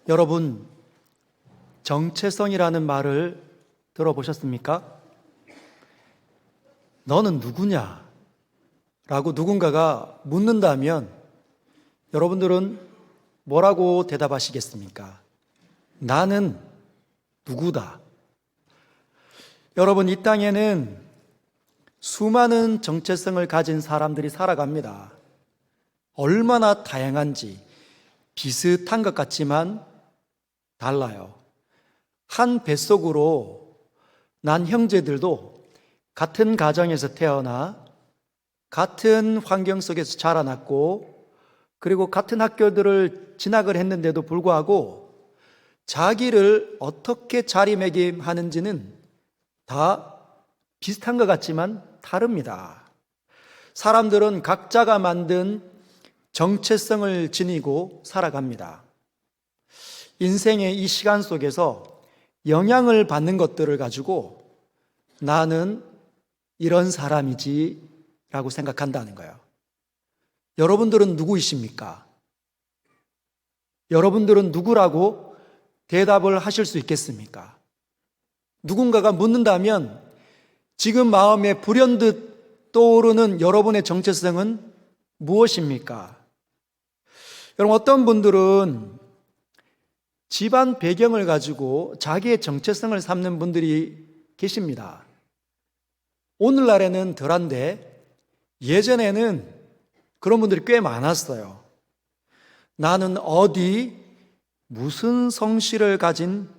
여러분, 정체성이라는 말을 들어보셨습니까? 너는 누구냐? 라고 누군가가 묻는다면 여러분들은 뭐라고 대답하시겠습니까? 나는 누구다. 여러분, 이 땅에는 수많은 정체성을 가진 사람들이 살아갑니다. 얼마나 다양한지 비슷한 것 같지만 달라요. 한 뱃속으로 난 형제들도 같은 가정에서 태어나 같은 환경 속에서 자라났고 그리고 같은 학교들을 진학을 했는데도 불구하고 자기를 어떻게 자리매김하는지는 다 비슷한 것 같지만 다릅니다. 사람들은 각자가 만든 정체성을 지니고 살아갑니다. 인생의 이 시간 속에서 영향을 받는 것들을 가지고 나는 이런 사람이지 라고 생각한다는 거예요. 여러분들은 누구이십니까? 여러분들은 누구라고 대답을 하실 수 있겠습니까? 누군가가 묻는다면 지금 마음에 불현듯 떠오르는 여러분의 정체성은 무엇입니까? 여러분, 어떤 분들은 집안 배경을 가지고 자기의 정체성을 삼는 분들이 계십니다. 오늘날에는 덜한데 예전에는 그런 분들이 꽤 많았어요. 나는 어디 무슨 성씨를 가진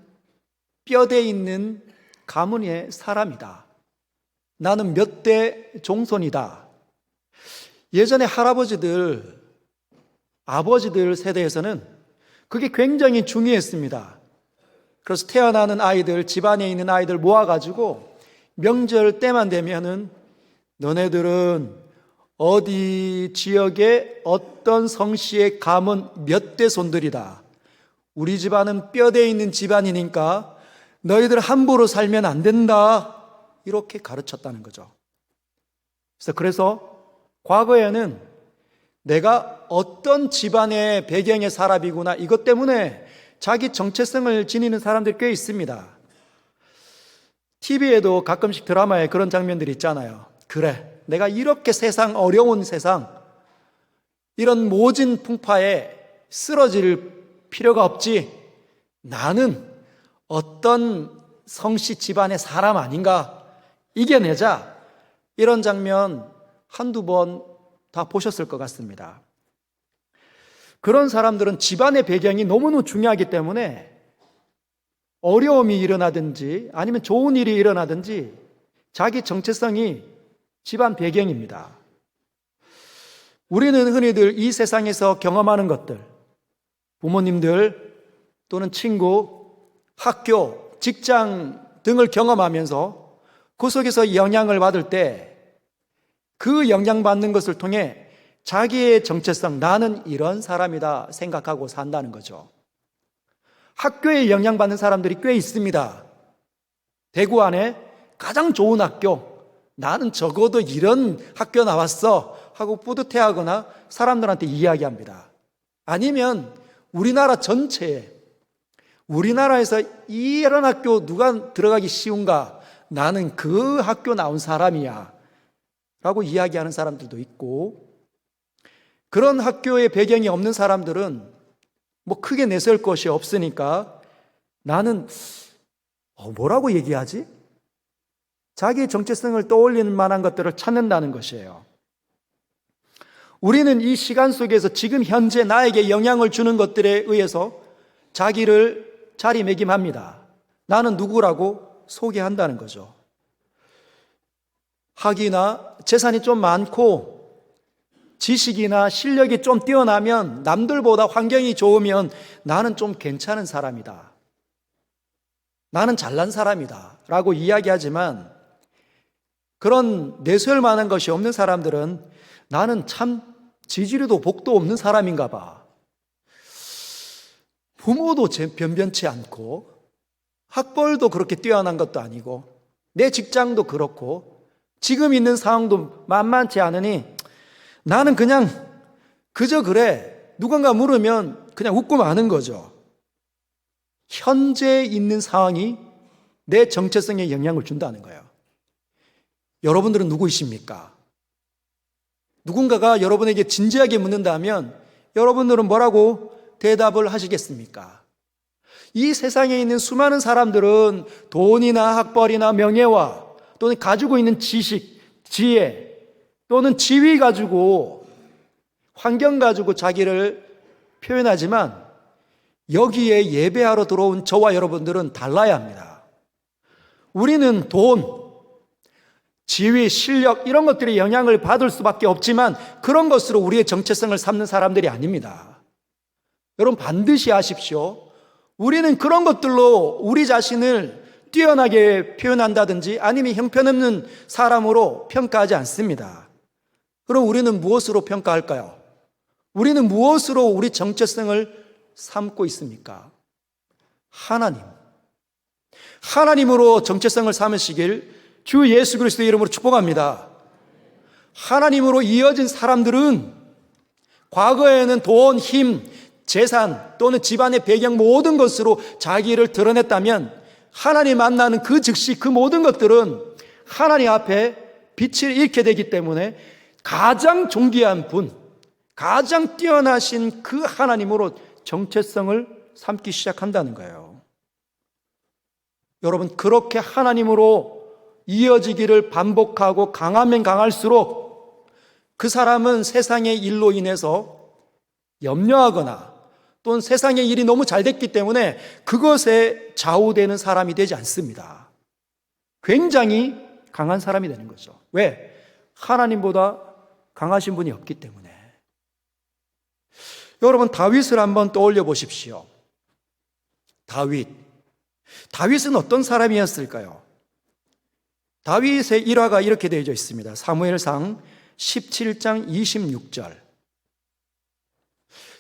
뼈대 있는 가문의 사람이다. 나는 몇 대 종손이다. 예전에 할아버지들, 아버지들 세대에서는 그게 굉장히 중요했습니다. 그래서 태어나는 아이들, 집안에 있는 아이들 모아가지고 명절 때만 되면은 너네들은 어디 지역의 어떤 성씨의 가문 몇 대 손들이다. 우리 집안은 뼈대 있는 집안이니까 너희들 함부로 살면 안 된다. 이렇게 가르쳤다는 거죠. 그래서 과거에는 내가 어떤 집안의 배경의 사람이구나 이것 때문에 자기 정체성을 지니는 사람들이 꽤 있습니다. TV에도 가끔씩 드라마에 그런 장면들이 있잖아요. 그래, 내가 이렇게 세상 어려운 세상 이런 모진 풍파에 쓰러질 필요가 없지. 나는 어떤 성씨 집안의 사람 아닌가 이겨내자. 이런 장면 한두 번 다 보셨을 것 같습니다. 그런 사람들은 집안의 배경이 너무너무 중요하기 때문에 어려움이 일어나든지 아니면 좋은 일이 일어나든지 자기 정체성이 집안 배경입니다. 우리는 흔히들 이 세상에서 경험하는 것들, 부모님들 또는 친구, 학교, 직장 등을 경험하면서 그 속에서 영향을 받을 때 그 영향받는 것을 통해 자기의 정체성, 나는 이런 사람이다 생각하고 산다는 거죠. 학교에 영향받는 사람들이 꽤 있습니다. 대구 안에 가장 좋은 학교, 나는 적어도 이런 학교 나왔어 하고 뿌듯해하거나 사람들한테 이야기합니다. 아니면 우리나라 전체에 우리나라에서 이런 학교 누가 들어가기 쉬운가? 나는 그 학교 나온 사람이야 라고 이야기하는 사람들도 있고, 그런 학교의 배경이 없는 사람들은 뭐 크게 내세울 것이 없으니까 나는 뭐라고 얘기하지? 자기의 정체성을 떠올리는 만한 것들을 찾는다는 것이에요. 우리는 이 시간 속에서 지금 현재 나에게 영향을 주는 것들에 의해서 자기를 자리매김합니다. 나는 누구라고 소개한다는 거죠. 학위나 재산이 좀 많고 지식이나 실력이 좀 뛰어나면 남들보다 환경이 좋으면 나는 좀 괜찮은 사람이다. 나는 잘난 사람이다. 라고 이야기하지만 그런 내세울 만한 것이 없는 사람들은 나는 참 지지리도 복도 없는 사람인가 봐. 부모도 변변치 않고 학벌도 그렇게 뛰어난 것도 아니고 내 직장도 그렇고 지금 있는 상황도 만만치 않으니 나는 그냥 그저 그래. 누군가 물으면 그냥 웃고 마는 거죠. 현재 있는 상황이 내 정체성에 영향을 준다는 거예요. 여러분들은 누구이십니까? 누군가가 여러분에게 진지하게 묻는다면 여러분들은 뭐라고 대답을 하시겠습니까? 이 세상에 있는 수많은 사람들은 돈이나 학벌이나 명예와 또는 가지고 있는 지식, 지혜 또는 지위 가지고 환경 가지고 자기를 표현하지만 여기에 예배하러 들어온 저와 여러분들은 달라야 합니다. 우리는 돈, 지위, 실력 이런 것들이 영향을 받을 수밖에 없지만 그런 것으로 우리의 정체성을 삼는 사람들이 아닙니다. 여러분 반드시 아십시오. 우리는 그런 것들로 우리 자신을 뛰어나게 표현한다든지 아니면 형편없는 사람으로 평가하지 않습니다. 그럼 우리는 무엇으로 평가할까요? 우리는 무엇으로 우리 정체성을 삼고 있습니까? 하나님으로 정체성을 삼으시길 주 예수 그리스도의 이름으로 축복합니다. 하나님으로 이어진 사람들은 과거에는 돈, 힘, 재산 또는 집안의 배경 모든 것으로 자기를 드러냈다면 하나님 만나는 그 즉시 그 모든 것들은 하나님 앞에 빛을 잃게 되기 때문에 가장 존귀한 분, 가장 뛰어나신 그 하나님으로 정체성을 삼기 시작한다는 거예요. 여러분 그렇게 하나님으로 이어지기를 반복하고 강하면 강할수록 그 사람은 세상의 일로 인해서 염려하거나 또는 세상의 일이 너무 잘 됐기 때문에 그것에 좌우되는 사람이 되지 않습니다. 굉장히 강한 사람이 되는 거죠. 왜? 하나님보다 강하신 분이 없기 때문에. 여러분 다윗을 한번 떠올려 보십시오. 다윗은 어떤 사람이었을까요? 다윗의 일화가 이렇게 되어져 있습니다. 사무엘상 17장 26절.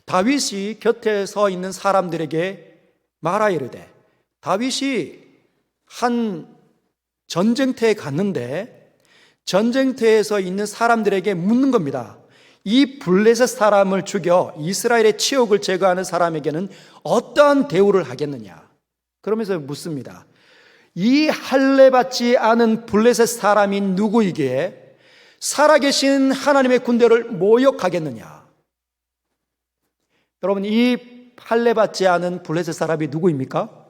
다윗이 곁에 서 있는 사람들에게 말하이르되, 다윗이 한 전쟁터에 갔는데 전쟁터에서 있는 사람들에게 묻는 겁니다. 이 블레셋 사람을 죽여 이스라엘의 치욕을 제거하는 사람에게는 어떠한 대우를 하겠느냐? 그러면서 묻습니다. 이 할례받지 않은 블레셋 사람이 누구이기에 살아계신 하나님의 군대를 모욕하겠느냐? 여러분 이 할례받지 않은 블레셋 사람이 누구입니까?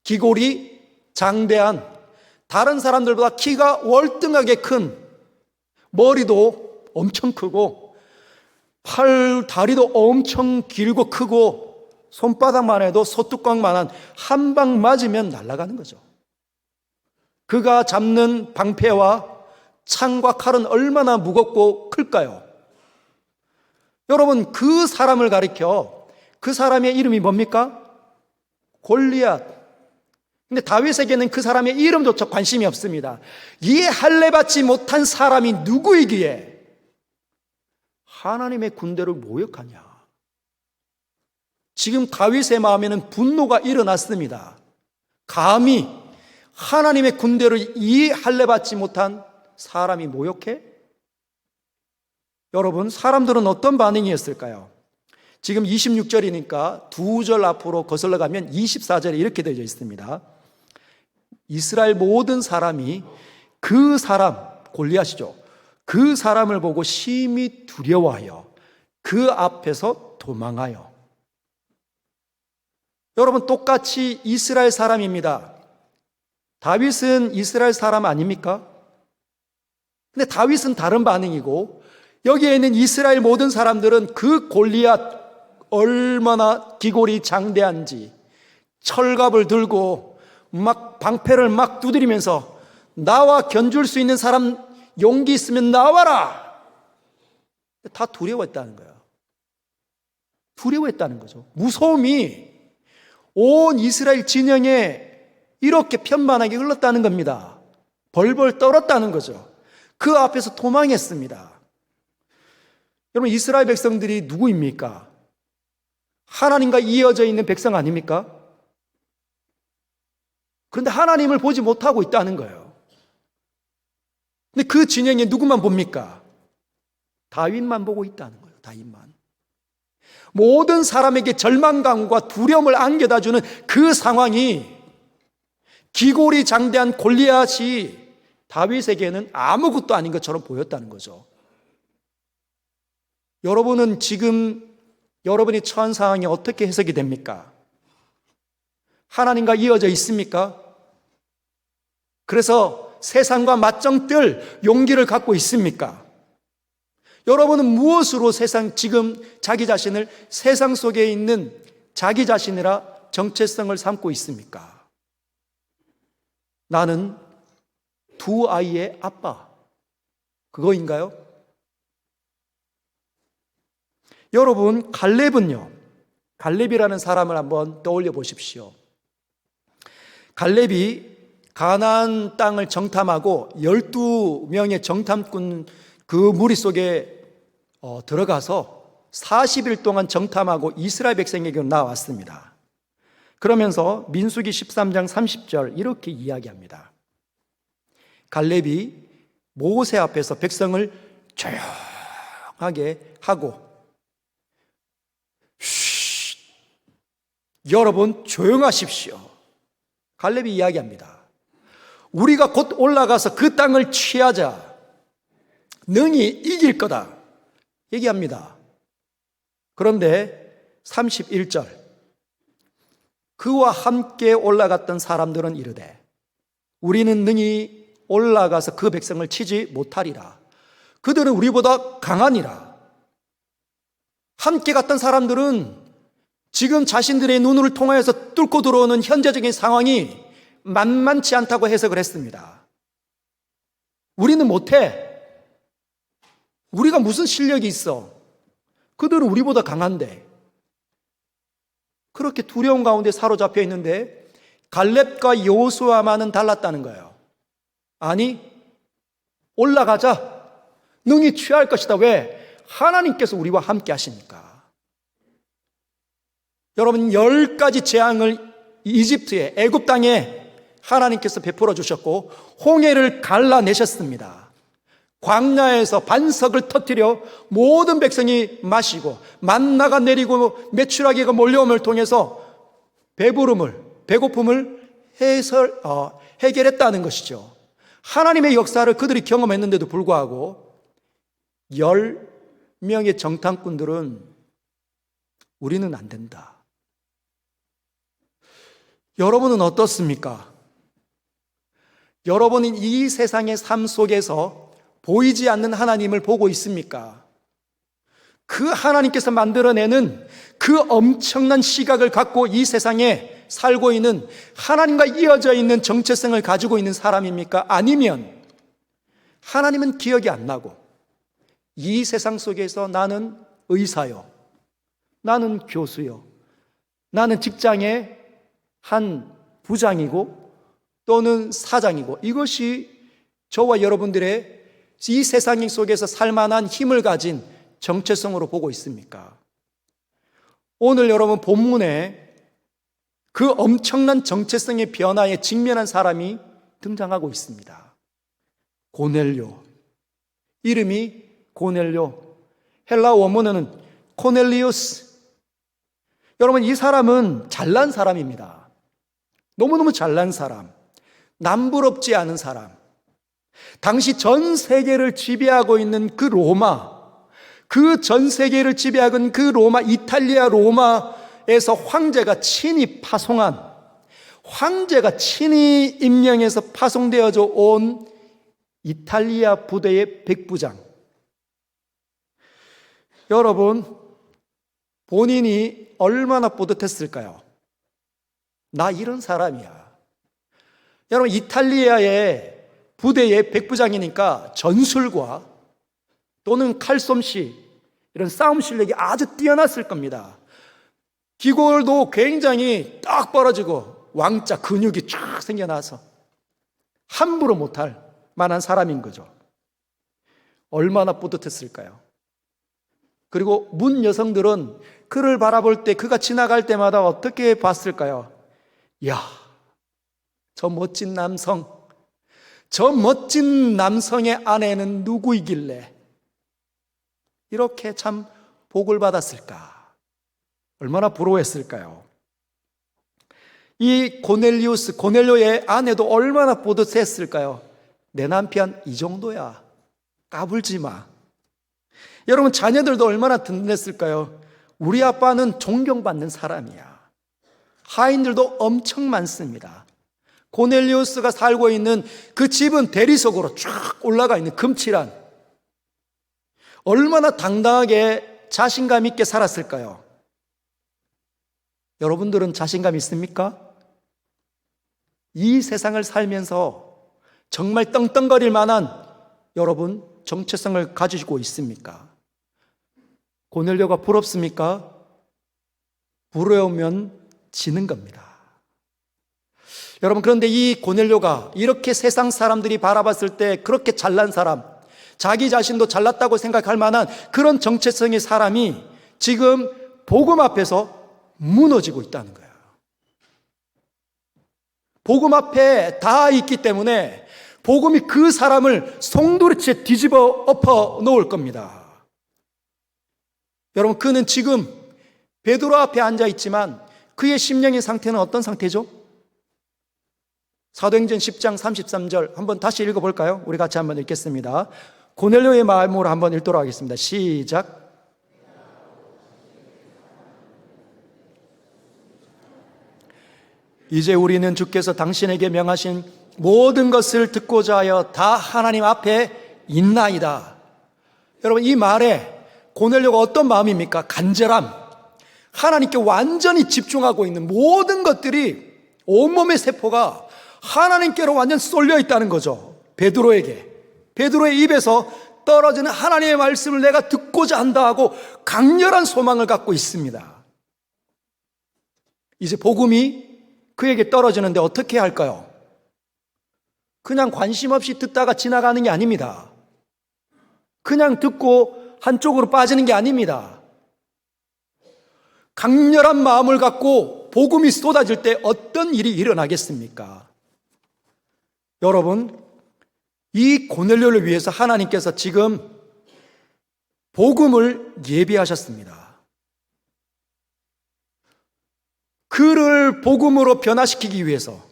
기골이 장대한, 다른 사람들보다 키가 월등하게 큰, 머리도 엄청 크고 다리도 엄청 길고 크고 손바닥만 해도 소뚜껑만한 한 방 맞으면 날아가는 거죠. 그가 잡는 방패와 창과 칼은 얼마나 무겁고 클까요? 여러분 그 사람을 가리켜 그 사람의 이름이 뭡니까? 골리앗. 근데 다윗에게는 그 사람의 이름조차 관심이 없습니다. 이 할례받지 못한 사람이 누구이기에 하나님의 군대를 모욕하냐? 지금 다윗의 마음에는 분노가 일어났습니다. 감히 하나님의 군대를 이 할례받지 못한 사람이 모욕해? 여러분 사람들은 어떤 반응이었을까요? 지금 26절이니까 두 절 앞으로 거슬러 가면 24절에 이렇게 되어 있습니다. 이스라엘 모든 사람이 그 사람, 골리앗이죠, 그 사람을 보고 심히 두려워하여 그 앞에서 도망하여. 여러분 똑같이 이스라엘 사람입니다. 다윗은 이스라엘 사람 아닙니까? 근데 다윗은 다른 반응이고 여기에 있는 이스라엘 모든 사람들은 그 골리앗 얼마나 기골이 장대한지 철갑을 들고 막 방패를 막 두드리면서 나와 견줄 수 있는 사람 용기 있으면 나와라. 다 두려워했다는 거예요. 두려워했다는 거죠. 무서움이 온 이스라엘 진영에 이렇게 편만하게 흘렀다는 겁니다. 벌벌 떨었다는 거죠. 그 앞에서 도망했습니다. 여러분 이스라엘 백성들이 누구입니까? 하나님과 이어져 있는 백성 아닙니까? 그런데 하나님을 보지 못하고 있다는 거예요. 근데 그 진영에 누구만 봅니까? 다윗만 보고 있다는 거예요. 다윗만. 모든 사람에게 절망감과 두려움을 안겨다주는 그 상황이 기골이 장대한 골리앗이 다윗에게는 아무것도 아닌 것처럼 보였다는 거죠. 여러분은 지금 여러분이 처한 상황이 어떻게 해석이 됩니까? 하나님과 이어져 있습니까? 그래서 세상과 맞짱뜰 용기를 갖고 있습니까? 여러분은 무엇으로 지금 자기 자신을 세상 속에 있는 자기 자신이라 정체성을 삼고 있습니까? 나는 두 아이의 아빠. 그거인가요? 여러분, 갈렙이라는 사람을 한번 떠올려 보십시오. 갈렙이 가나안 땅을 정탐하고 12명의 정탐꾼 그 무리 속에 들어가서 40일 동안 정탐하고 이스라엘 백성에게 나왔습니다. 그러면서 민수기 13장 30절 이렇게 이야기합니다. 갈렙이 모세 앞에서 백성을 조용하게 하고, 여러분 조용하십시오. 갈렙이 이야기합니다. 우리가 곧 올라가서 그 땅을 취하자. 능히 이길 거다. 얘기합니다. 그런데 31절, 그와 함께 올라갔던 사람들은 이르되 우리는 능히 올라가서 그 백성을 치지 못하리라. 그들은 우리보다 강하니라. 함께 갔던 사람들은 지금 자신들의 눈을 통하여서 뚫고 들어오는 현재적인 상황이 만만치 않다고 해석을 했습니다. 우리는 못해. 우리가 무슨 실력이 있어? 그들은 우리보다 강한데. 그렇게 두려움 가운데 사로잡혀 있는데 갈렙과 여호수아만은 달랐다는 거예요. 아니, 올라가자. 능히 취할 것이다. 왜? 하나님께서 우리와 함께 하시니까. 여러분, 10가지 재앙을 이집트에, 애굽 땅에 하나님께서 베풀어 주셨고 홍해를 갈라내셨습니다. 광야에서 반석을 터뜨려 모든 백성이 마시고 만나가 내리고 메추라기가 몰려옴을 통해서 배고픔을 해결했다는 것이죠. 하나님의 역사를 그들이 경험했는데도 불구하고 10명의 정탐꾼들은 우리는 안 된다. 여러분은 어떻습니까? 여러분은 이 세상의 삶 속에서 보이지 않는 하나님을 보고 있습니까? 그 하나님께서 만들어내는 그 엄청난 시각을 갖고 이 세상에 살고 있는, 하나님과 이어져 있는 정체성을 가지고 있는 사람입니까? 아니면 하나님은 기억이 안 나고 이 세상 속에서 나는 의사요, 나는 교수요, 나는 직장의 한 부장이고 또는 사장이고, 이것이 저와 여러분들의 이 세상 속에서 살만한 힘을 가진 정체성으로 보고 있습니까? 오늘 여러분 본문에 그 엄청난 정체성의 변화에 직면한 사람이 등장하고 있습니다. 고넬료. 이름이 고넬료. 헬라 원문에는 코넬리우스. 여러분, 이 사람은 잘난 사람입니다. 너무너무 잘난 사람, 남부럽지 않은 사람. 당시 전 세계를 지배하고 있는 그 로마, 그 전 세계를 지배하고 있는 그 로마, 이탈리아 로마에서 황제가 친히 임명해서 파송되어져 온 이탈리아 부대의 백부장. 여러분, 본인이 얼마나 뿌듯했을까요? 나 이런 사람이야. 여러분, 이탈리아의 부대의 백부장이니까 전술과 또는 칼솜씨, 이런 싸움 실력이 아주 뛰어났을 겁니다. 기골도 굉장히 딱 벌어지고 왕자 근육이 쫙 생겨나서 함부로 못할 만한 사람인 거죠. 얼마나 뿌듯했을까요? 그리고 문 여성들은 그를 바라볼 때, 그가 지나갈 때마다 어떻게 봤을까요? 야, 저 멋진 남성, 저 멋진 남성의 아내는 누구이길래 이렇게 참 복을 받았을까? 얼마나 부러워했을까요? 이 고넬료의 아내도 얼마나 뿌듯했을까요? 내 남편 이 정도야. 까불지 마. 여러분, 자녀들도 얼마나 든든했을까요? 우리 아빠는 존경받는 사람이야. 하인들도 엄청 많습니다. 고넬리우스가 살고 있는 그 집은 대리석으로 쫙 올라가 있는 금칠한, 얼마나 당당하게 자신감 있게 살았을까요? 여러분들은 자신감 있습니까? 이 세상을 살면서 정말 떵떵거릴 만한 여러분 정체성을 가지고 있습니까? 고넬료가 부럽습니까? 부러우면 지는 겁니다. 여러분, 그런데 이 고넬료가 이렇게 세상 사람들이 바라봤을 때 그렇게 잘난 사람, 자기 자신도 잘났다고 생각할 만한 그런 정체성의 사람이 지금 복음 앞에서 무너지고 있다는 거예요. 복음 앞에 다 있기 때문에 복음이 그 사람을 송두리째 뒤집어 엎어 놓을 겁니다. 여러분, 그는 지금 베드로 앞에 앉아 있지만 그의 심령의 상태는 어떤 상태죠? 사도행전 10장 33절 한번 다시 읽어볼까요? 우리 같이 한번 읽겠습니다. 고넬료의 마음으로 한번 읽도록 하겠습니다. 시작. 이제 우리는 주께서 당신에게 명하신 모든 것을 듣고자 하여 다 하나님 앞에 있나이다. 여러분, 이 말에 고넬료가 어떤 마음입니까? 간절함. 하나님께 완전히 집중하고 있는 모든 것들이, 온몸의 세포가 하나님께로 완전 쏠려 있다는 거죠. 베드로의 입에서 떨어지는 하나님의 말씀을 내가 듣고자 한다 하고 강렬한 소망을 갖고 있습니다. 이제 복음이 그에게 떨어지는데 어떻게 할까요? 그냥 관심 없이 듣다가 지나가는 게 아닙니다. 그냥 듣고 한쪽으로 빠지는 게 아닙니다. 강렬한 마음을 갖고 복음이 쏟아질 때 어떤 일이 일어나겠습니까? 여러분, 이 고넬료를 위해서 하나님께서 지금 복음을 예비하셨습니다. 그를 복음으로 변화시키기 위해서,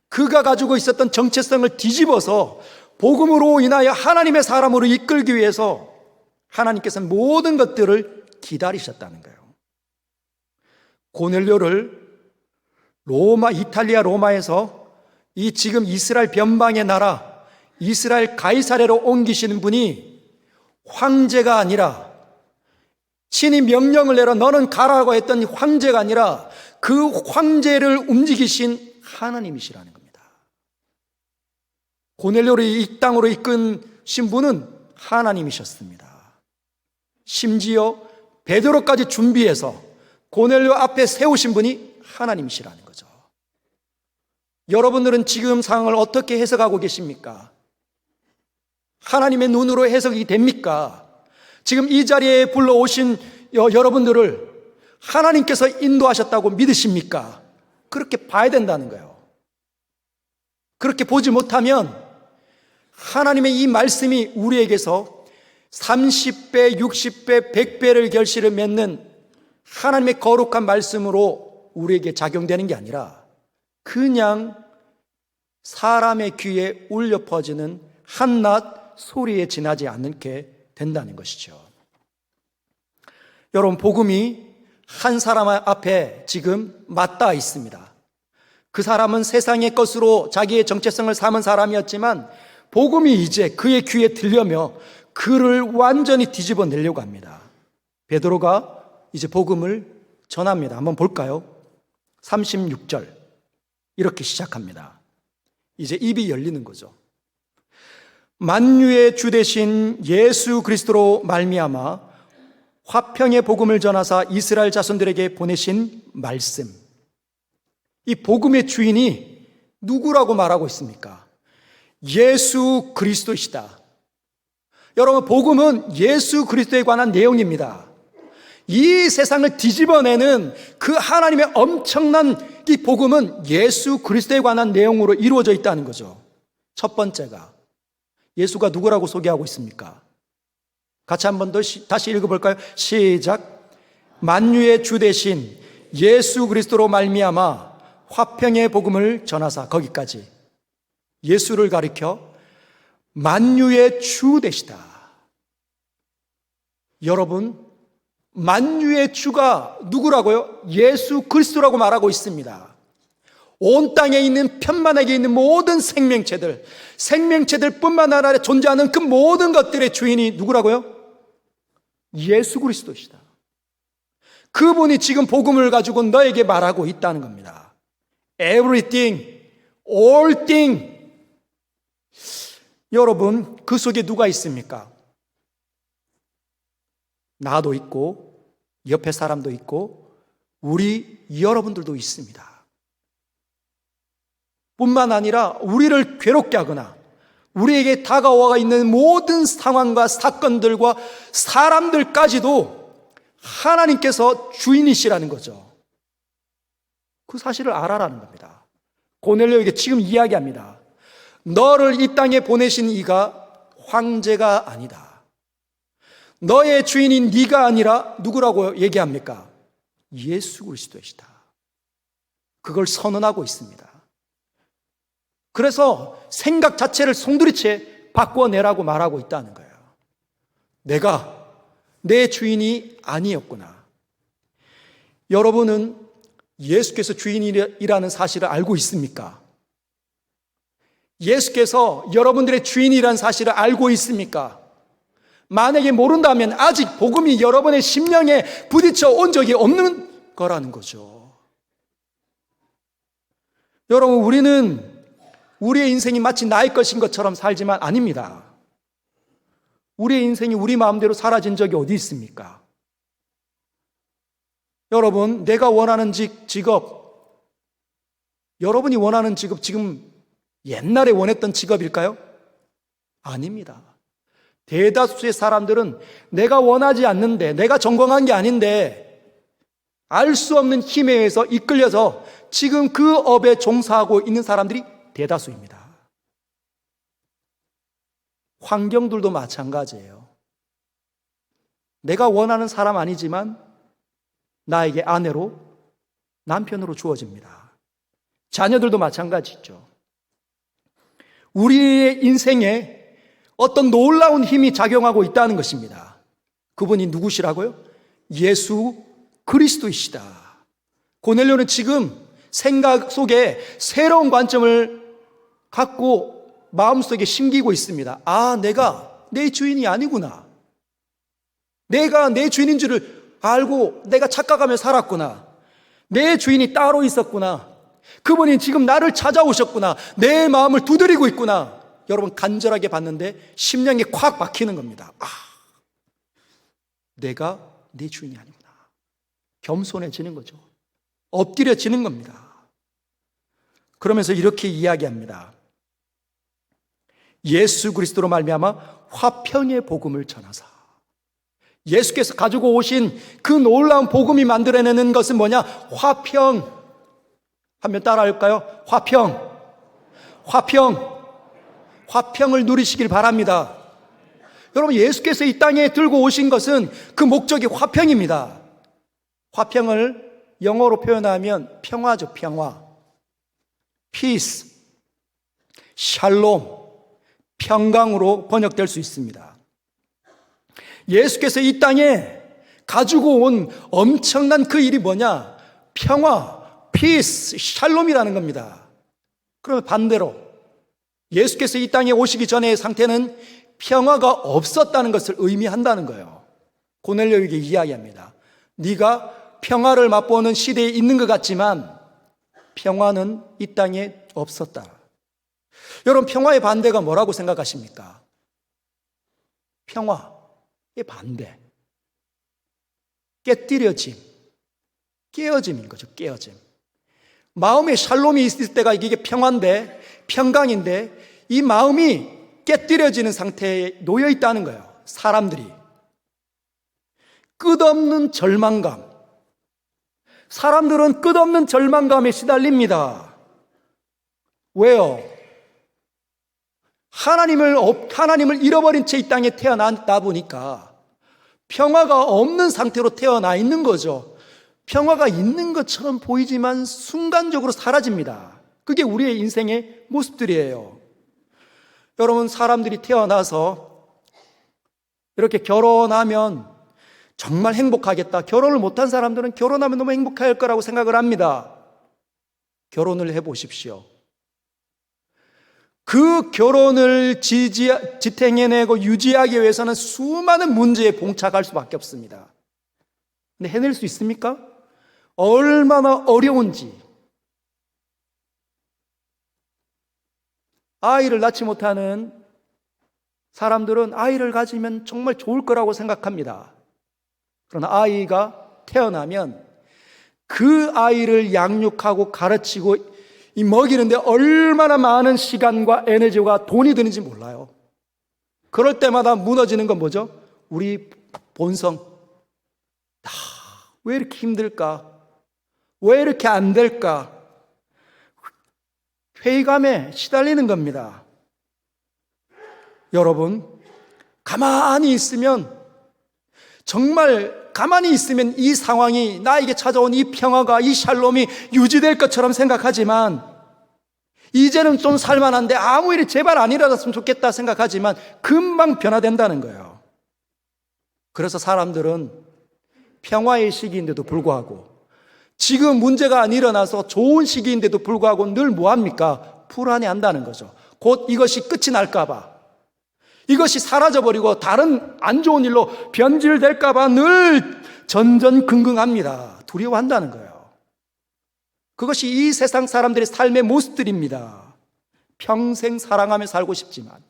그가 가지고 있었던 정체성을 뒤집어서 복음으로 인하여 하나님의 사람으로 이끌기 위해서 하나님께서는 모든 것들을 기다리셨다는 거예요. 고넬료를 이탈리아 로마에서 이 지금 이스라엘 변방의 나라 이스라엘 가이사랴로 옮기시는 분이 황제가 아니라, 친히 명령을 내려 너는 가라고 했던 황제가 아니라 그 황제를 움직이신 하나님이시라는 겁니다. 고넬료를 이 땅으로 이끈신 분은 하나님이셨습니다. 심지어 베드로까지 준비해서 고넬료 앞에 세우신 분이 하나님이시라는 거죠. 여러분들은 지금 상황을 어떻게 해석하고 계십니까? 하나님의 눈으로 해석이 됩니까? 지금 이 자리에 불러오신 여러분들을 하나님께서 인도하셨다고 믿으십니까? 그렇게 봐야 된다는 거예요. 그렇게 보지 못하면 하나님의 이 말씀이 우리에게서 30배, 60배, 100배를 결실을 맺는 하나님의 거룩한 말씀으로 우리에게 작용되는 게 아니라 그냥 사람의 귀에 울려 퍼지는 한낱 소리에 지나지 않게 된다는 것이죠. 여러분, 복음이 한 사람 앞에 지금 맞닿아 있습니다. 그 사람은 세상의 것으로 자기의 정체성을 삼은 사람이었지만 복음이 이제 그의 귀에 들려며 그를 완전히 뒤집어 내려고 합니다. 베드로가 이제 복음을 전합니다. 한번 볼까요? 36절 이렇게 시작합니다. 이제 입이 열리는 거죠. 만유의 주 되신 예수 그리스도로 말미암아 화평의 복음을 전하사 이스라엘 자손들에게 보내신 말씀. 이 복음의 주인이 누구라고 말하고 있습니까? 예수 그리스도이시다. 여러분, 복음은 예수 그리스도에 관한 내용입니다. 이 세상을 뒤집어내는 그 하나님의 엄청난 이 복음은 예수 그리스도에 관한 내용으로 이루어져 있다는 거죠. 첫 번째가 예수가 누구라고 소개하고 있습니까? 같이 한번 더 다시 읽어볼까요? 시작. 만유의 주 대신 예수 그리스도로 말미암아 화평의 복음을 전하사, 거기까지 예수를 가리켜 만유의 주 되시다. 여러분, 만유의 주가 누구라고요? 예수 그리스도라고 말하고 있습니다. 온 땅에 있는 편만하게 있는 모든 생명체들 뿐만 아니라 존재하는 그 모든 것들의 주인이 누구라고요? 예수 그리스도시다. 그분이 지금 복음을 가지고 너에게 말하고 있다는 겁니다. Everything, all thing. 여러분, 그 속에 누가 있습니까? 나도 있고 옆에 사람도 있고 우리 여러분들도 있습니다. 뿐만 아니라 우리를 괴롭게 하거나 우리에게 다가와 있는 모든 상황과 사건들과 사람들까지도 하나님께서 주인이시라는 거죠. 그 사실을 알아라는 겁니다. 고넬료에게 지금 이야기합니다. 너를 이 땅에 보내신 이가 황제가 아니다. 너의 주인인 네가 아니라 누구라고 얘기합니까? 예수 그리스도이시다. 그걸 선언하고 있습니다. 그래서 생각 자체를 송두리째 바꿔내라고 말하고 있다는 거예요. 내가 내 주인이 아니었구나. 여러분은 예수께서 주인이라는 사실을 알고 있습니까? 예수께서 여러분들의 주인이라는 사실을 알고 있습니까? 만약에 모른다면 아직 복음이 여러분의 심령에 부딪혀 온 적이 없는 거라는 거죠. 여러분, 우리는 우리의 인생이 마치 나의 것인 것처럼 살지만 아닙니다. 우리의 인생이 우리 마음대로 사라진 적이 어디 있습니까? 여러분, 내가 원하는 직업, 여러분이 원하는 직업 지금 옛날에 원했던 직업일까요? 아닙니다. 대다수의 사람들은 내가 원하지 않는데, 내가 전공한 게 아닌데 알 수 없는 힘에 의해서 이끌려서 지금 그 업에 종사하고 있는 사람들이 대다수입니다. 환경들도 마찬가지예요. 내가 원하는 사람 아니지만 나에게 아내로, 남편으로 주어집니다. 자녀들도 마찬가지죠. 우리의 인생에 어떤 놀라운 힘이 작용하고 있다는 것입니다. 그분이 누구시라고요? 예수 그리스도이시다. 고넬료는 지금 생각 속에 새로운 관점을 갖고 마음속에 심기고 있습니다. 아, 내가 내 주인이 아니구나. 내가 내 주인인 줄을 알고 내가 착각하며 살았구나. 내 주인이 따로 있었구나. 그분이 지금 나를 찾아오셨구나. 내 마음을 두드리고 있구나. 여러분, 간절하게 봤는데 심령에 콱 박히는 겁니다. 아, 내가 내 주인이 아니구나. 겸손해지는 거죠. 엎드려지는 겁니다. 그러면서 이렇게 이야기합니다. 예수 그리스도로 말미암아 화평의 복음을 전하사. 예수께서 가지고 오신 그 놀라운 복음이 만들어내는 것은 뭐냐? 화평. 한번 따라할까요? 화평을 누리시길 바랍니다. 여러분, 예수께서 이 땅에 들고 오신 것은 그 목적이 화평입니다. 화평을 영어로 표현하면 평화죠. 평화, peace, 샬롬, 평강으로 번역될 수 있습니다. 예수께서 이 땅에 가지고 온 엄청난 그 일이 뭐냐? 평화, peace, 샬롬이라는 겁니다. 그러면 반대로 예수께서 이 땅에 오시기 전의 상태는 평화가 없었다는 것을 의미한다는 거예요. 고넬료에게 이야기합니다. 네가 평화를 맛보는 시대에 있는 것 같지만 평화는 이 땅에 없었다. 여러분, 평화의 반대가 뭐라고 생각하십니까? 평화의 반대, 깨뜨려짐, 깨어짐인 거죠. 깨어짐. 마음에 샬롬이 있을 때가 이게 평화인데, 평강인데, 이 마음이 깨뜨려지는 상태에 놓여 있다는 거예요. 사람들이 끝없는 절망감, 사람들은 끝없는 절망감에 시달립니다. 왜요? 하나님을 잃어버린 채 이 땅에 태어났다 보니까 평화가 없는 상태로 태어나 있는 거죠. 평화가 있는 것처럼 보이지만 순간적으로 사라집니다. 그게 우리의 인생의 모습들이에요. 여러분, 사람들이 태어나서 이렇게 결혼하면 정말 행복하겠다. 결혼을 못한 사람들은 결혼하면 너무 행복할 거라고 생각을 합니다. 결혼을 해보십시오. 그 결혼을 지탱해내고 유지하기 위해서는 수많은 문제에 봉착할 수밖에 없습니다. 근데 해낼 수 있습니까? 얼마나 어려운지. 아이를 낳지 못하는 사람들은 아이를 가지면 정말 좋을 거라고 생각합니다. 그러나 아이가 태어나면 그 아이를 양육하고 가르치고 먹이는데 얼마나 많은 시간과 에너지와 돈이 드는지 몰라요. 그럴 때마다 무너지는 건 뭐죠? 우리 본성. 왜 이렇게 힘들까? 왜 이렇게 안 될까? 회의감에 시달리는 겁니다. 여러분, 가만히 있으면, 정말 가만히 있으면 이 상황이, 나에게 찾아온 이 평화가, 이 샬롬이 유지될 것처럼 생각하지만, 이제는 좀 살만한데 아무 일이 제발 안 일어났으면 좋겠다 생각하지만 금방 변화된다는 거예요. 그래서 사람들은 평화의 시기인데도 불구하고, 지금 문제가 안 일어나서 좋은 시기인데도 불구하고 늘 뭐합니까? 불안해한다는 거죠. 곧 이것이 끝이 날까봐, 이것이 사라져버리고 다른 안 좋은 일로 변질될까봐 늘 전전긍긍합니다. 두려워한다는 거예요. 그것이 이 세상 사람들의 삶의 모습들입니다. 평생 사랑하며 살고 싶지만,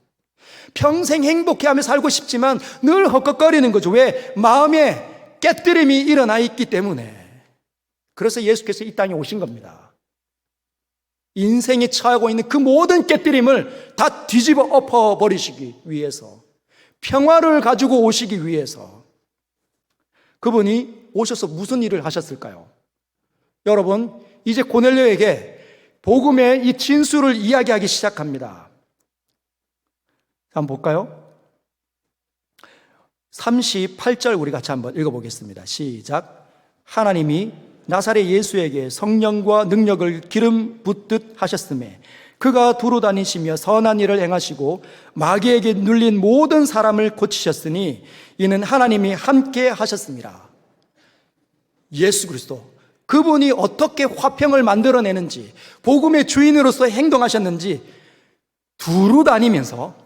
평생 행복해하며 살고 싶지만 늘 헛걱거리는 거죠. 왜? 마음에 깨트림이 일어나 있기 때문에. 그래서 예수께서 이 땅에 오신 겁니다. 인생에 처하고 있는 그 모든 깨트림을 다 뒤집어 엎어버리시기 위해서, 평화를 가지고 오시기 위해서. 그분이 오셔서 무슨 일을 하셨을까요? 여러분, 이제 고넬료에게 복음의 이 진수를 이야기하기 시작합니다. 한번 볼까요? 38절 우리 같이 한번 읽어보겠습니다. 시작. 하나님이 나사렛 예수에게 성령과 능력을 기름 붓듯 하셨음에 그가 두루 다니시며 선한 일을 행하시고 마귀에게 눌린 모든 사람을 고치셨으니 이는 하나님이 함께 하셨습니다. 예수 그리스도, 그분이 어떻게 화평을 만들어내는지, 복음의 주인으로서 행동하셨는지 두루 다니면서,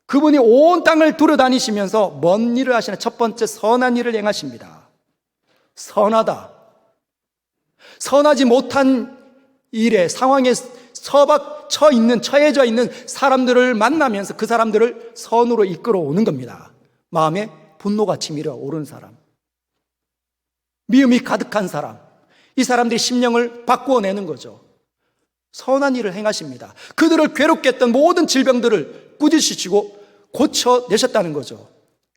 그분이 온 땅을 두루 다니시면서 뭔 일을 하시나? 첫 번째, 선한 일을 행하십니다. 선하다. 선하지 못한 일에, 상황에 처해져 있는 사람들을 만나면서 그 사람들을 선으로 이끌어오는 겁니다. 마음에 분노가 치밀어 오르는 사람, 미움이 가득한 사람, 이 사람들의 심령을 바꾸어내는 거죠. 선한 일을 행하십니다. 그들을 괴롭게 했던 모든 질병들을 꾸짖으시고 고쳐내셨다는 거죠.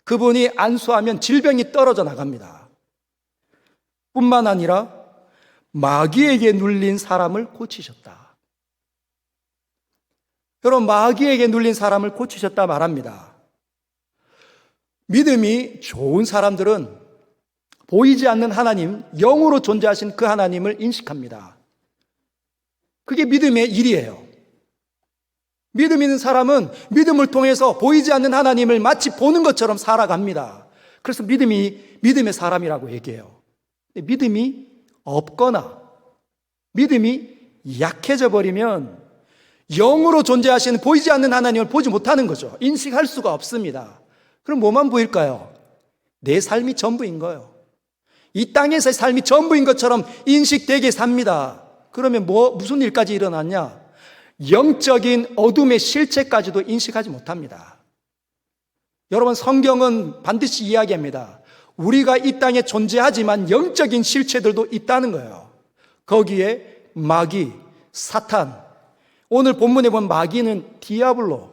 그분이 안수하면 질병이 떨어져 나갑니다. 뿐만 아니라 마귀에게 눌린 사람을 고치셨다. 여러분, 마귀에게 눌린 사람을 고치셨다 말합니다. 믿음이 좋은 사람들은 보이지 않는 하나님, 영으로 존재하신 그 하나님을 인식합니다. 그게 믿음의 일이에요. 믿음 있는 사람은 믿음을 통해서 보이지 않는 하나님을 마치 보는 것처럼 살아갑니다. 그래서 믿음의 사람이라고 얘기해요. 믿음이 없거나 믿음이 약해져 버리면 영으로 존재하시는 보이지 않는 하나님을 보지 못하는 거죠. 인식할 수가 없습니다. 그럼 뭐만 보일까요? 내 삶이 전부인 거예요. 이 땅에서의 삶이 전부인 것처럼 인식되게 삽니다. 그러면 무슨 일까지 일어났냐? 영적인 어둠의 실체까지도 인식하지 못합니다. 여러분, 성경은 반드시 이야기합니다. 우리가 이 땅에 존재하지만 영적인 실체들도 있다는 거예요. 거기에 마귀, 사탄, 오늘 본문에 보면 마귀는 디아블로,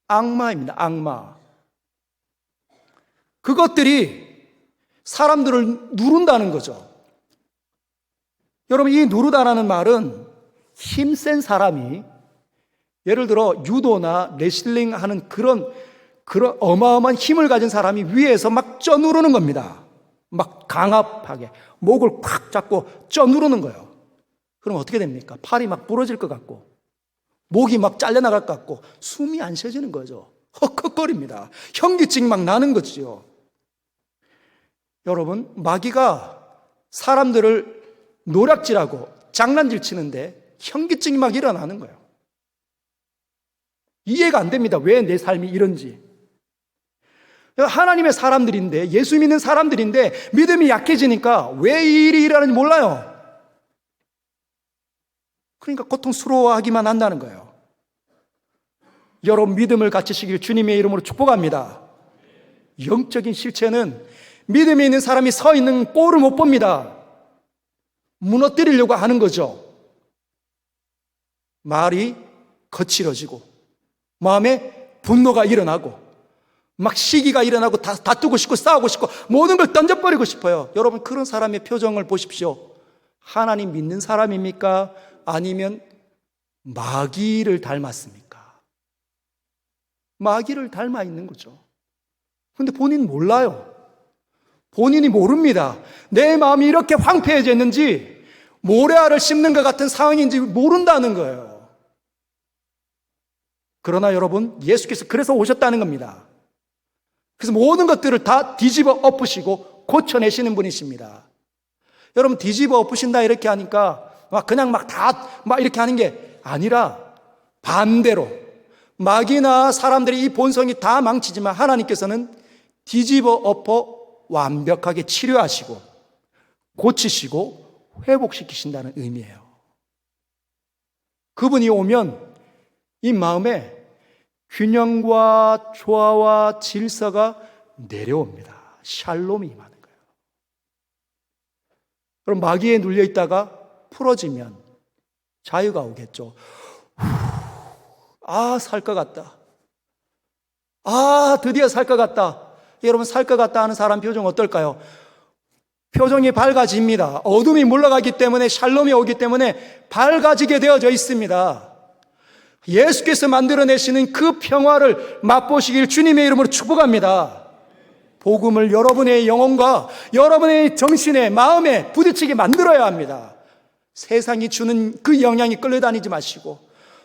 악마입니다. 악마. 그것들이 사람들을 누른다는 거죠. 여러분, 이 누르다라는 말은 힘센 사람이, 예를 들어 유도나 레슬링 하는 그런 그런 어마어마한 힘을 가진 사람이 위에서 막 쪄누르는 겁니다. 막 강압하게 목을 콱 잡고 쪄누르는 거예요. 그럼 어떻게 됩니까? 팔이 막 부러질 것 같고 목이 막 잘려나갈 것 같고 숨이 안 쉬어지는 거죠. 헉헉거립니다. 현기증이 막 나는 거지요. 여러분, 마귀가 사람들을 노략질하고 장난질 치는데 현기증이 막 일어나는 거예요. 이해가 안 됩니다. 왜 내 삶이 이런지. 하나님의 사람들인데, 예수 믿는 사람들인데 믿음이 약해지니까 왜 이 일이 일어나는지 몰라요. 그러니까 고통스러워하기만 한다는 거예요. 여러분, 믿음을 갖추시길 주님의 이름으로 축복합니다. 영적인 실체는 믿음이 있는 사람이 서 있는 꼴을 못 봅니다. 무너뜨리려고 하는 거죠. 말이 거칠어지고 마음에 분노가 일어나고 막 시기가 일어나고 다투고 싶고 싸우고 싶고 모든 걸 던져버리고 싶어요. 여러분, 그런 사람의 표정을 보십시오. 하나님 믿는 사람입니까? 아니면 마귀를 닮았습니까? 마귀를 닮아 있는 거죠. 근데 본인 몰라요. 본인이 모릅니다. 내 마음이 이렇게 황폐해졌는지 모래알을 씹는 것 같은 상황인지 모른다는 거예요. 그러나 여러분, 예수께서 그래서 오셨다는 겁니다. 그래서 모든 것들을 다 뒤집어 엎으시고 고쳐내시는 분이십니다. 여러분, 뒤집어 엎으신다 이렇게 하니까 그냥 막 이렇게 하는 게 아니라 반대로 마귀나 사람들이 이 본성이 다 망치지만 하나님께서는 뒤집어 엎어 완벽하게 치료하시고 고치시고 회복시키신다는 의미예요. 그분이 오면 이 마음에 균형과 조화와 질서가 내려옵니다. 샬롬이 임하는 거예요. 그럼 마귀에 눌려 있다가 풀어지면 자유가 오겠죠. 살 것 같다. 드디어 살 것 같다. 여러분, 살 것 같다 하는 사람 표정 어떨까요? 표정이 밝아집니다. 어둠이 물러가기 때문에, 샬롬이 오기 때문에 밝아지게 되어져 있습니다. 예수께서 만들어내시는 그 평화를 맛보시길 주님의 이름으로 축복합니다. 복음을 여러분의 영혼과 여러분의 정신에, 마음에 부딪히게 만들어야 합니다. 세상이 주는 그 영향이 끌려다니지 마시고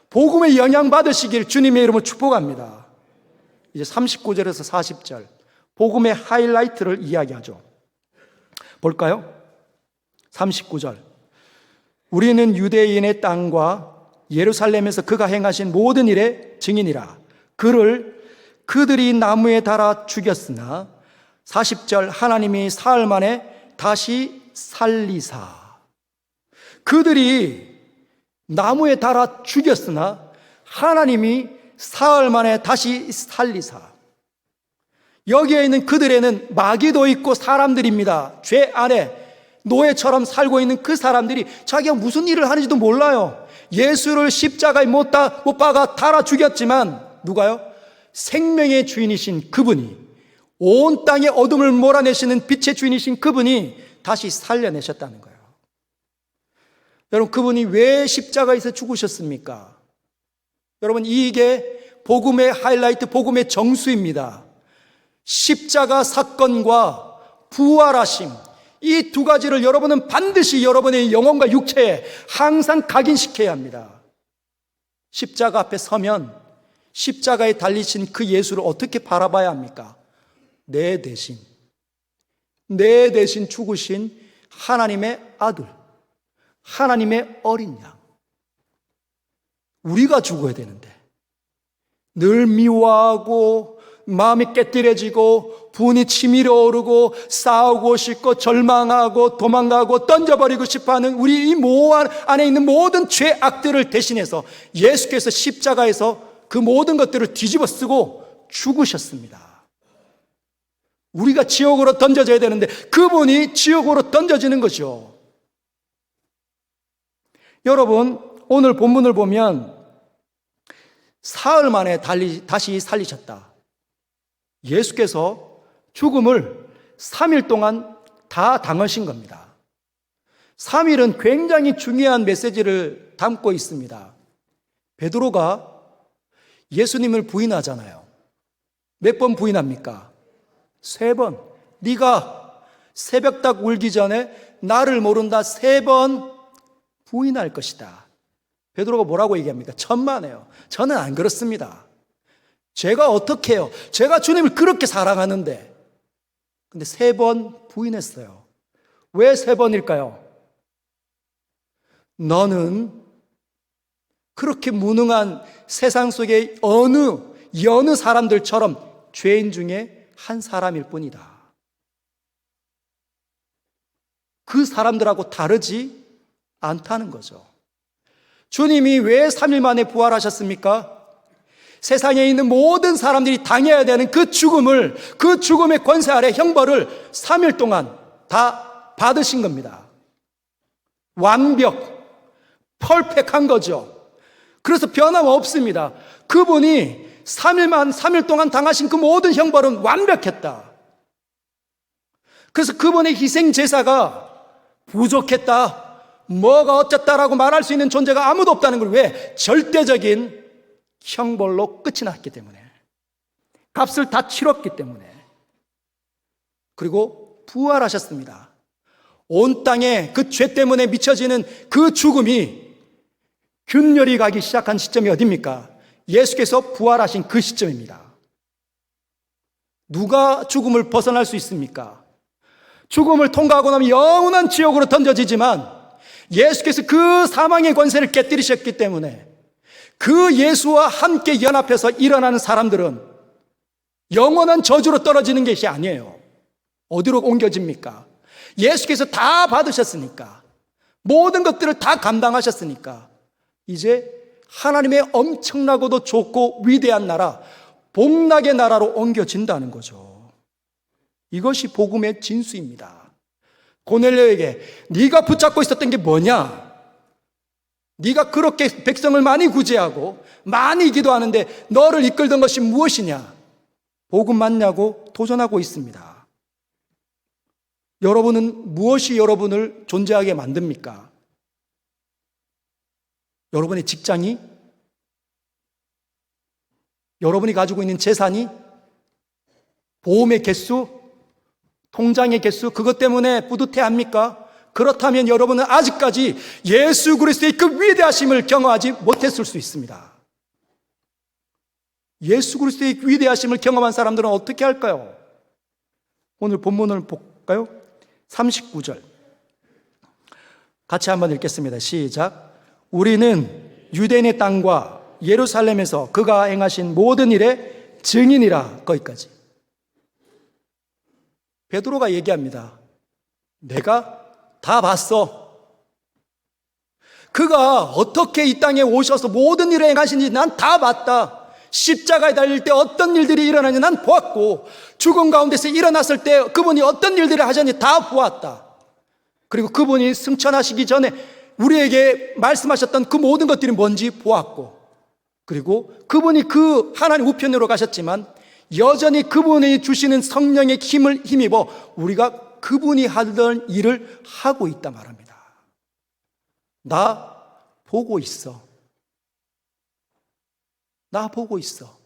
복음의 영향 받으시길 주님의 이름으로 축복합니다. 이제 39절에서 40절 복음의 하이라이트를 이야기하죠. 볼까요? 39절. 우리는 유대인의 땅과 예루살렘에서 그가 행하신 모든 일의 증인이라. 그들이 나무에 달아 죽였으나 40절 하나님이 사흘 만에 다시 살리사. 그들이 나무에 달아 죽였으나 하나님이 사흘 만에 다시 살리사. 여기에 있는 그들에는 마귀도 있고 사람들입니다. 죄 안에 노예처럼 살고 있는 그 사람들이 자기가 무슨 일을 하는지도 몰라요. 예수를 십자가에 못 박아 달아 죽였지만 누가요? 생명의 주인이신 그분이, 온 땅의 어둠을 몰아내시는 빛의 주인이신 그분이 다시 살려내셨다는 거예요. 여러분, 그분이 왜 십자가에서 죽으셨습니까? 여러분, 이게 복음의 하이라이트, 복음의 정수입니다. 십자가 사건과 부활하심, 이 두 가지를 여러분은 반드시 여러분의 영혼과 육체에 항상 각인시켜야 합니다. 십자가 앞에 서면 십자가에 달리신 그 예수를 어떻게 바라봐야 합니까? 내 대신 죽으신 하나님의 아들, 하나님의 어린 양. 우리가 죽어야 되는데 늘 미워하고 마음이 깨뜨려지고 분이 치밀어 오르고 싸우고 싶고 절망하고 도망가고 던져버리고 싶어하는 우리 이 모한 안에 있는 모든 죄악들을 대신해서 예수께서 십자가에서 그 모든 것들을 뒤집어 쓰고 죽으셨습니다. 우리가 지옥으로 던져져야 되는데 그분이 지옥으로 던져지는 거죠. 여러분, 오늘 본문을 보면 사흘 만에 다시 살리셨다. 예수께서 죽음을 3일 동안 다 당하신 겁니다. 3일은 굉장히 중요한 메시지를 담고 있습니다. 베드로가 예수님을 부인하잖아요. 3일은 굉장히 중요한 메시지를 담고 있습니다. 베드로가 예수님을 부인하잖아요. 3일은 굉장히 중요한 메시지를 담고 있습니다. 3일은 굉장히 중요한 메시지를 담고 있습니다. 3일은 굉장히 중요한 메시지를 담고 있습니다. 3일은 굉장히 중요한 메시지를 담고 있습니다. 3일은 굉장히 중요한 메시지를 담고 있습니다. 예수님을 부인하잖아요. 몇 번 부인합니까? 3번. 네가 새벽닭 울기 전에 나를 모른다 3번 부인할 것이다. 베드로가 뭐라고 얘기합니까? 천만에요. 저는 안 그렇습니다. 제가 어떻게 해요? 제가 주님을 그렇게 사랑하는데. 근데 3번 부인했어요. 왜 3번일까요? 너는 그렇게 무능한 세상 속의 여느 사람들처럼 죄인 중에 한 사람일 뿐이다. 그 사람들하고 다르지 않다는 거죠. 주님이 왜 3일 만에 부활하셨습니까? 세상에 있는 모든 사람들이 당해야 되는 그 죽음의 권세 아래 형벌을 3일 동안 다 받으신 겁니다. 퍼펙트한 거죠. 그래서 변함없습니다. 그분이 3일 동안 당하신 그 모든 형벌은 완벽했다. 그래서 그분의 희생 제사가 부족했다, 뭐가 어쨌다라고 말할 수 있는 존재가 아무도 없다는 걸 왜? 절대적인 형벌로 끝이 났기 때문에, 값을 다 치렀기 때문에. 그리고 부활하셨습니다. 온 땅에 그 죄 때문에 미쳐지는 그 죽음이 균열이 가기 시작한 시점이 어디입니까? 예수께서 부활하신 그 시점입니다. 누가 죽음을 벗어날 수 있습니까? 죽음을 통과하고 나면 영원한 지옥으로 던져지지만 예수께서 그 사망의 권세를 깨뜨리셨기 때문에 그 예수와 함께 연합해서 일어나는 사람들은 영원한 저주로 떨어지는 것이 아니에요. 어디로 옮겨집니까? 예수께서 다 받으셨으니까, 모든 것들을 다 감당하셨으니까 이제 하나님의 엄청나고도 좋고 위대한 나라, 복락의 나라로 옮겨진다는 거죠. 이것이 복음의 진수입니다. 고넬료에게 네가 붙잡고 있었던 게 뭐냐? 네가 그렇게 백성을 많이 구제하고 많이 기도하는데 너를 이끌던 것이 무엇이냐? 복음 맞냐고 도전하고 있습니다. 여러분은 무엇이 여러분을 존재하게 만듭니까? 여러분의 직장이? 여러분이 가지고 있는 재산이? 보험의 개수? 통장의 개수? 그것 때문에 뿌듯해합니까? 그렇다면 여러분은 아직까지 예수 그리스도의 그 위대하심을 경험하지 못했을 수 있습니다. 예수 그리스도의 위대하심을 경험한 사람들은 어떻게 할까요? 오늘 본문을 볼까요? 39절 같이 한번 읽겠습니다. 시작. 우리는 유대인의 땅과 예루살렘에서 그가 행하신 모든 일의 증인이라. 거기까지. 베드로가 얘기합니다. 내가 다 봤어. 그가 어떻게 이 땅에 오셔서 모든 일을 행하신지 난 다 봤다. 십자가에 달릴 때 어떤 일들이 일어나는지 난 보았고, 죽음 가운데서 일어났을 때 그분이 어떤 일들을 하셨는지 다 보았다. 그리고 그분이 승천하시기 전에 우리에게 말씀하셨던 그 모든 것들이 뭔지 보았고, 그리고 그분이 그 하나님 우편으로 가셨지만 여전히 그분이 주시는 성령의 힘을 힘입어 우리가 그분이 하던 일을 하고 있다 말합니다. 나 보고 있어. 나 보고 있어.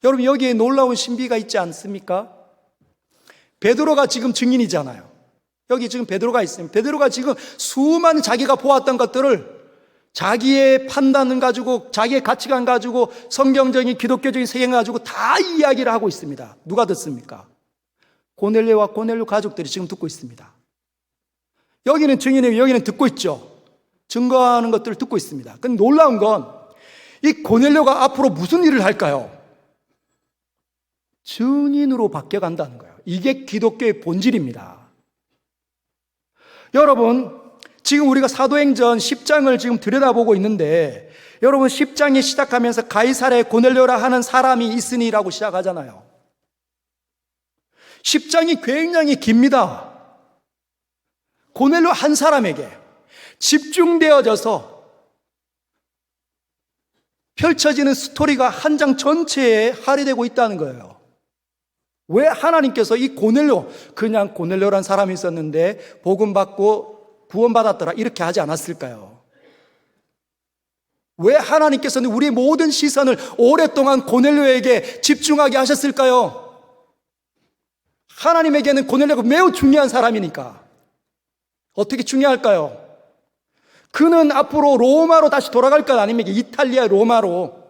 여러분, 여기에 놀라운 신비가 있지 않습니까? 베드로가 지금 증인이잖아요. 여기 지금 베드로가 있어요. 베드로가 지금 수많은 자기가 보았던 것들을 자기의 판단을 가지고, 자기의 가치관 가지고, 성경적인 기독교적인 세계를 가지고 다 이야기를 하고 있습니다. 누가 듣습니까? 고넬료와 고넬료 가족들이 지금 듣고 있습니다. 여기는 증인이고 여기는 듣고 있죠. 증거하는 것들을 듣고 있습니다. 근데 놀라운 건 이 고넬료가 앞으로 무슨 일을 할까요? 증인으로 바뀌어간다는 거예요. 이게 기독교의 본질입니다. 여러분, 지금 우리가 사도행전 10장을 지금 들여다보고 있는데, 여러분 10장이 시작하면서 가이사랴에 고넬료라 하는 사람이 있으니라고 시작하잖아요. 10장이 굉장히 깁니다. 고넬료 한 사람에게 집중되어져서 펼쳐지는 스토리가 한 장 전체에 할애되고 있다는 거예요. 왜 하나님께서 이 고넬료, 그냥 고넬료란 사람이 있었는데 복음 받고 구원받았더라 이렇게 하지 않았을까요? 왜 하나님께서는 우리의 모든 시선을 오랫동안 고넬료에게 집중하게 하셨을까요? 하나님에게는 고넬료가 매우 중요한 사람이니까. 어떻게 중요할까요? 그는 앞으로 로마로 다시 돌아갈 것 아닙니까? 이탈리아 로마로.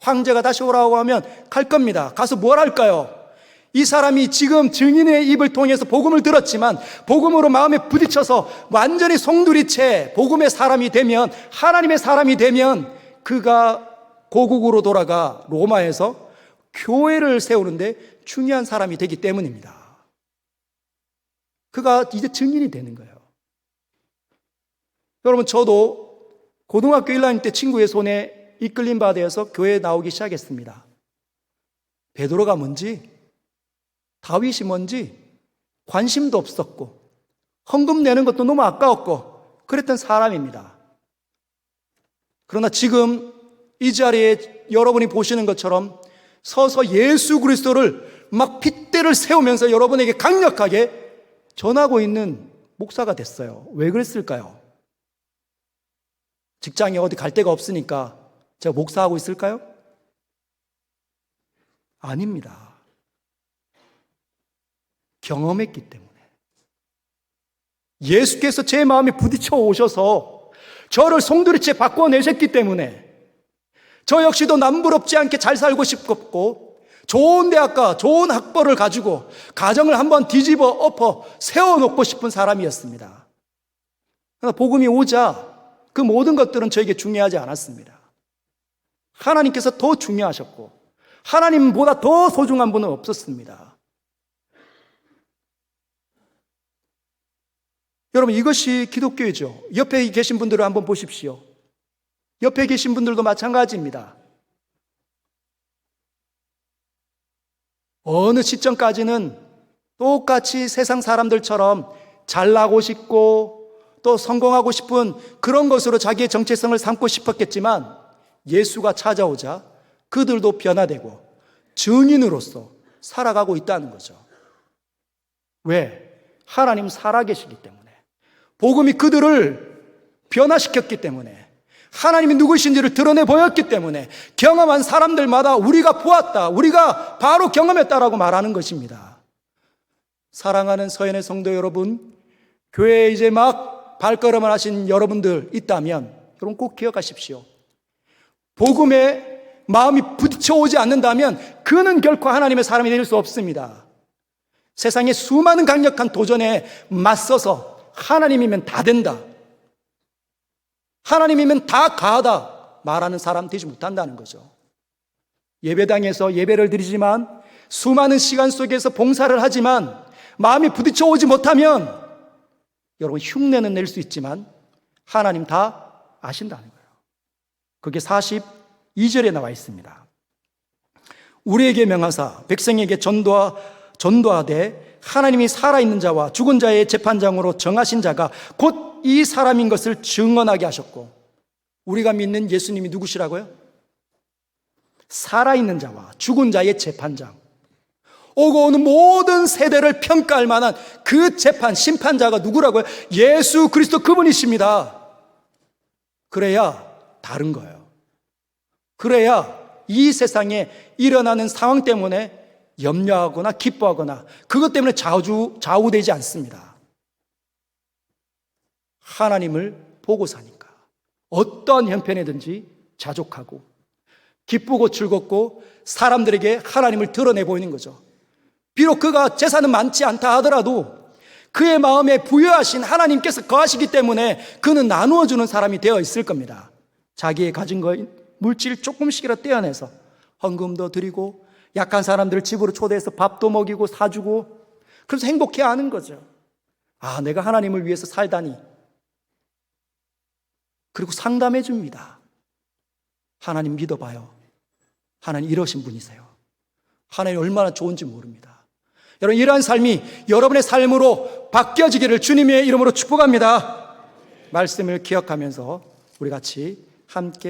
황제가 다시 오라고 하면 갈 겁니다. 가서 뭘 할까요? 이 사람이 지금 증인의 입을 통해서 복음을 들었지만 복음으로 마음에 부딪혀서 완전히 송두리째 복음의 사람이 되면, 하나님의 사람이 되면 그가 고국으로 돌아가 로마에서 교회를 세우는데 중요한 사람이 되기 때문입니다. 그가 이제 증인이 되는 거예요. 여러분, 저도 고등학교 1학년 때 친구의 손에 이끌림 받아서 교회에 나오기 시작했습니다. 베드로가 뭔지, 다윗이 뭔지 관심도 없었고 헌금 내는 것도 너무 아까웠고 그랬던 사람입니다. 그러나 지금 이 자리에 여러분이 보시는 것처럼 서서 예수 그리스도를 막 핏대를 세우면서 여러분에게 강력하게 전하고 있는 목사가 됐어요. 왜 그랬을까요? 직장에 어디 갈 데가 없으니까 제가 목사하고 있을까요? 아닙니다. 경험했기 때문에. 예수께서 제 마음에 부딪혀 오셔서 저를 송두리째 바꿔내셨기 때문에 저 역시도 남부럽지 않게 잘 살고 싶었고 좋은 대학과 좋은 학벌을 가지고 가정을 한번 뒤집어 엎어 세워놓고 싶은 사람이었습니다. 그러나 복음이 오자 그 모든 것들은 저에게 중요하지 않았습니다. 하나님께서 더 중요하셨고 하나님보다 더 소중한 분은 없었습니다. 여러분, 이것이 기독교이죠. 옆에 계신 분들을 한번 보십시오. 옆에 계신 분들도 마찬가지입니다. 어느 시점까지는 똑같이 세상 사람들처럼 잘나고 싶고 또 성공하고 싶은 그런 것으로 자기의 정체성을 삼고 싶었겠지만 예수가 찾아오자 그들도 변화되고 증인으로서 살아가고 있다는 거죠. 왜? 하나님 살아계시기 때문에. 복음이 그들을 변화시켰기 때문에, 하나님이 누구신지를 드러내 보였기 때문에 경험한 사람들마다 우리가 보았다, 우리가 바로 경험했다라고 말하는 것입니다. 사랑하는 서연의 성도 여러분, 교회에 이제 막 발걸음을 하신 여러분들 있다면 여러분 꼭 기억하십시오. 복음에 마음이 부딪혀 오지 않는다면 그는 결코 하나님의 사람이 될 수 없습니다. 세상의 수많은 강력한 도전에 맞서서 하나님이면 다 된다, 하나님이면 다 가하다 말하는 사람 되지 못한다는 거죠. 예배당에서 예배를 드리지만 수많은 시간 속에서 봉사를 하지만 마음이 부딪혀 오지 못하면 여러분 흉내는 낼 수 있지만 하나님 다 아신다는 거예요. 그게 42절에 나와 있습니다. 우리에게 명하사 백성에게 전도하되 하나님이 살아있는 자와 죽은 자의 재판장으로 정하신 자가 곧 이 사람인 것을 증언하게 하셨고, 우리가 믿는 예수님이 누구시라고요? 살아있는 자와 죽은 자의 재판장, 오고 오는 모든 세대를 평가할 만한 그 재판, 심판자가 누구라고요? 예수 그리스도 그분이십니다. 그래야 다른 거예요. 그래야 이 세상에 일어나는 상황 때문에 염려하거나 기뻐하거나 그것 때문에 좌우되지 않습니다. 하나님을 보고 사니까 어떠한 형편이든지 자족하고 기쁘고 즐겁고 사람들에게 하나님을 드러내 보이는 거죠. 비록 그가 재산은 많지 않다 하더라도 그의 마음에 부여하신 하나님께서 거하시기 때문에 그는 나누어 주는 사람이 되어 있을 겁니다. 자기의 가진 거 물질 조금씩이라도 떼어내서 헌금도 드리고 약한 사람들을 집으로 초대해서 밥도 먹이고 사주고, 그래서 행복해하는 거죠. 아, 내가 하나님을 위해서 살다니. 그리고 상담해 줍니다. 하나님 믿어봐요. 하나님 이러신 분이세요. 하나님 얼마나 좋은지 모릅니다. 여러분, 이러한 삶이 여러분의 삶으로 바뀌어지기를 주님의 이름으로 축복합니다. 말씀을 기억하면서 우리 같이 함께